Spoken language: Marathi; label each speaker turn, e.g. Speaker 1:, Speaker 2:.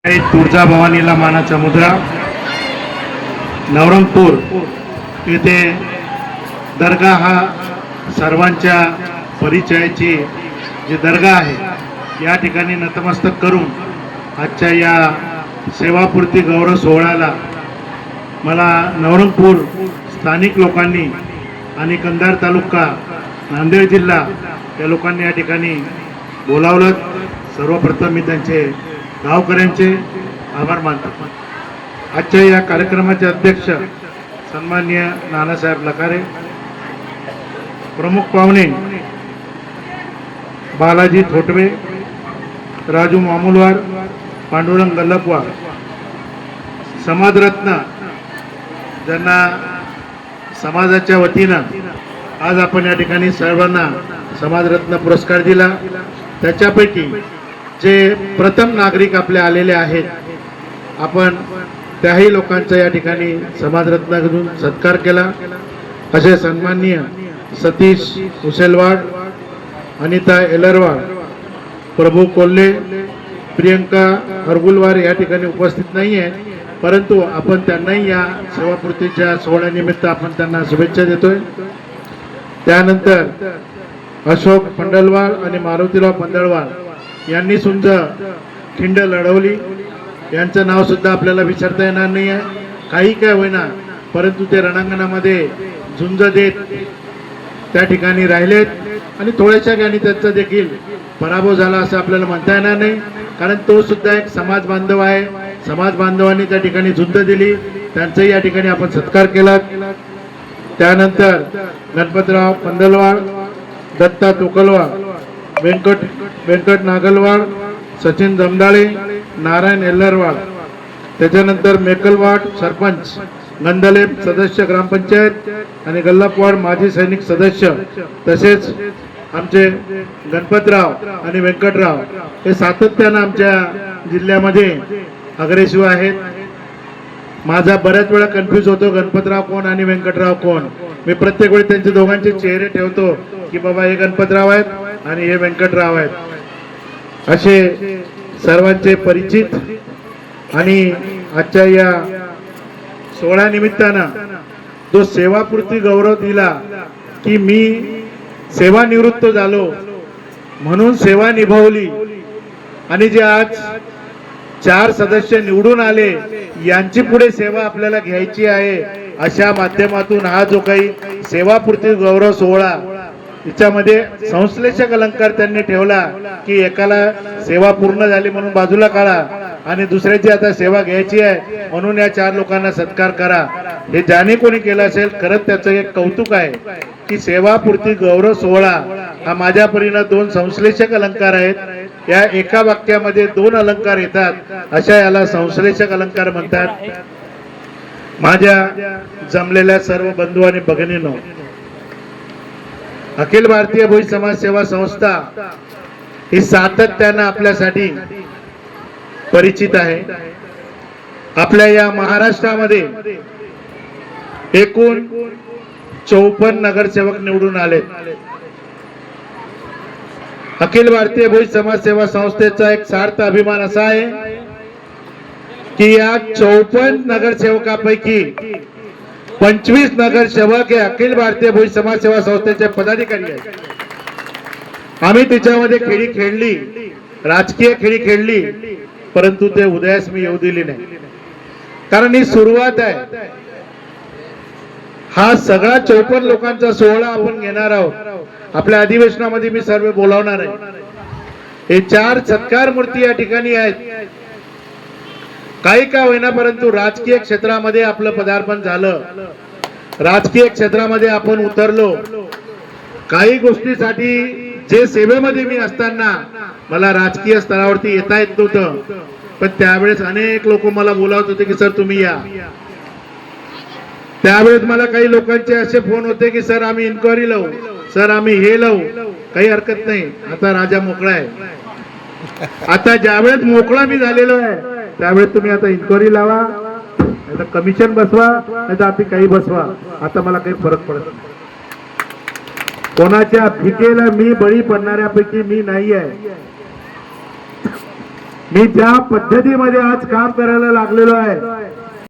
Speaker 1: तुळजाभवानीला मानाचा मुद्रा नवरंगपूर येथे दर्गा हा सर्वांच्या परिचयाची जी दर्गा आहे या ठिकाणी नतमस्तक करून आजच्या या सेवापूर्ती गौरव सोहळ्याला मला नवरंगपूर स्थानिक लोकांनी आणि कंधार तालुका नांदेड जिल्हा या लोकांनी या ठिकाणी बोलावलं। सर्वप्रथम मी त्यांचे गावकऱ्यांचे आभार मानतो। आजच्या या कार्यक्रमाचे अध्यक्ष सन्माननीय नानासाहेब लखारे, प्रमुख पाहुणे बालाजी थोटवे, राजू मामुलवार, पांडुरंग गल्लपवार, समाजरत्न ज्यांना समाजाच्या वतीनं आज आपण या ठिकाणी सर्वांना समाजरत्न पुरस्कार दिला। त्याच्यापैकी जे प्रथम नागरिक आपले आलेले आहेत आपण त्याही लोकांचा या ठिकाणी समाजरत्न घेऊन सत्कार केला। असे सन्माननीय सतीश उसेलवाड, अनिता एलरवाड, प्रभू कोल्हे, प्रियंका हरगुलवार या ठिकाणी उपस्थित नाही आहे, परंतु आपण त्यांनाही या सेवापूर्तीच्या सोहळ्यानिमित्त आपण त्यांना शुभेच्छा देतोय। त्यानंतर अशोक पंडलवार आणि मारुतीराव पंडलवार यांनी सुद्धा खिंड लढवली। यांचं नाव सुद्धा आपल्याला विसरता येणार नाही आहे, काही काय होईना, परंतु ते रणांगणामध्ये झुंज देत त्या ठिकाणी राहिलेत आणि थोड्याशा गाणी त्यांचा देखील पराभव झाला असं आपल्याला म्हणता येणार नाही, कारण तो सुद्धा एक समाज बांधव आहे। समाज बांधवांनी त्या ठिकाणी झुंज दिली, त्यांचाही या ठिकाणी आपण सत्कार केला। त्यानंतर गणपतराव पंडलवार, दत्ता तोकलवार, व्यंकट नागलवाड, सचिन जमदाळे, नारायण एल्लरवाड, त्याच्यानंतर मेकलवाड सरपंच, गंधलेप सदस्य ग्रामपंचायत आणि गल्लपवाड माजी सैनिक सदस्य, तसेच आमचे गणपतराव आणि व्यंकटराव हे सातत्यानं आमच्या जिल्ह्यामध्ये अग्रेसिव्ह आहेत। माझा बऱ्याच वेळा कन्फ्यूज होतो गणपतराव कोण आणि व्यंकटराव कोण। मी प्रत्येक वेळी त्यांचे दोघांचे चेहरे ठेवतो की बाबा हे गणपतराव आहेत आणि हे व्यंकटराव आहेत, असे सर्वांचे परिचित। आणि आजच्या या सोहळ्या निमित्तानं जो सेवापूर्ती गौरव दिला की मी सेवानिवृत्त झालो म्हणून सेवा निभावली आणि जे आज 4 सदस्य निवडून आले यांची पुढे सेवा आपल्याला घ्यायची आहे, अशा माध्यमातून हा जो काही सेवापूर्ती गौरव सोहळा याच्यामध्ये संश्लेषक अलंकार त्यांनी ठेवला की एकाला सेवा पूर्ण झाली म्हणून बाजूला काढा आणि दुसऱ्याची आता सेवा घ्यायची आहे म्हणून या 4 लोकांना सत्कार करा। हे ज्याने कोणी केलं असेल खरंच त्याचं एक कौतुक आहे की सेवापूर्ती गौरव सोहळा हा माझ्या परीनं 2 संश्लेषक अलंकार आहेत। या एका वाक्यामध्ये 2 अलंकार येतात, अशा याला संश्लेषक अलंकार म्हणतात। माझ्या जमलेल्या सर्व बंधू आणि भगिनींनो, अखिल भारतीय भोई समाज सेवा संस्था ही सातत्यानं आपल्यासाठी परिचित आहे। आपल्या या महाराष्ट्रामध्ये एकूण 54 नगरसेवक निवडून आले। अखिल भारतीय भोई समाज सेवा संस्थेचा एक सार्थ अभिमान असा आहे की या 54 नगरसेवकापैकी 25 नगरसेवक हे अखिल भारतीय भोई समाज सेवा संस्थेचे पदाधिकारी आहेत। आम्ही त्याच्यामध्ये खेळी खेळली, राजकीय खेळी खेळली, परंतु ते उदयास मी येऊ दिली नाही, कारण ही सुरुवात आहे। हा सगळा 54 लोकांचा सोहळा आपण घेणार आहोत। आपल्या अधिवेशनामध्ये मी सर्व बोलावणार आहे। हे 4 सत्कार मूर्ती या ठिकाणी आहेत। काही का होईना, परंतु राजकीय क्षेत्रामध्ये आपलं पदार्पण झालं, राजकीय क्षेत्रामध्ये आपण उतरलो। काही गोष्टीसाठी जे सेवेमध्ये मी असताना मला राजकीय स्तरावरती येता येत नव्हतं, पण त्यावेळेस अनेक लोक मला बोलावत होते की सर तुम्ही या। त्यावेळेस मला काही लोकांचे असे फोन होते की सर आम्ही इन्क्वायरी लावू, सर आम्ही हे लावू, काही हरकत नाही, आता राजा मोकळा आहे। आता ज्यावेळेस मोकळा मी झालेलो आहे त्यावेळेस तुम्ही आता इन्क्वायरी लावा, आता कमिशन बसवा, नाही तर आता काही बसवा, आता मला काही फरक पडत नाही। कोणाच्या भिकेला मी बळी पडणाऱ्यापैकी मी नाही आहे।
Speaker 2: मी ज्या पद्धतीमध्ये आज काम करायला लागलेलो आहे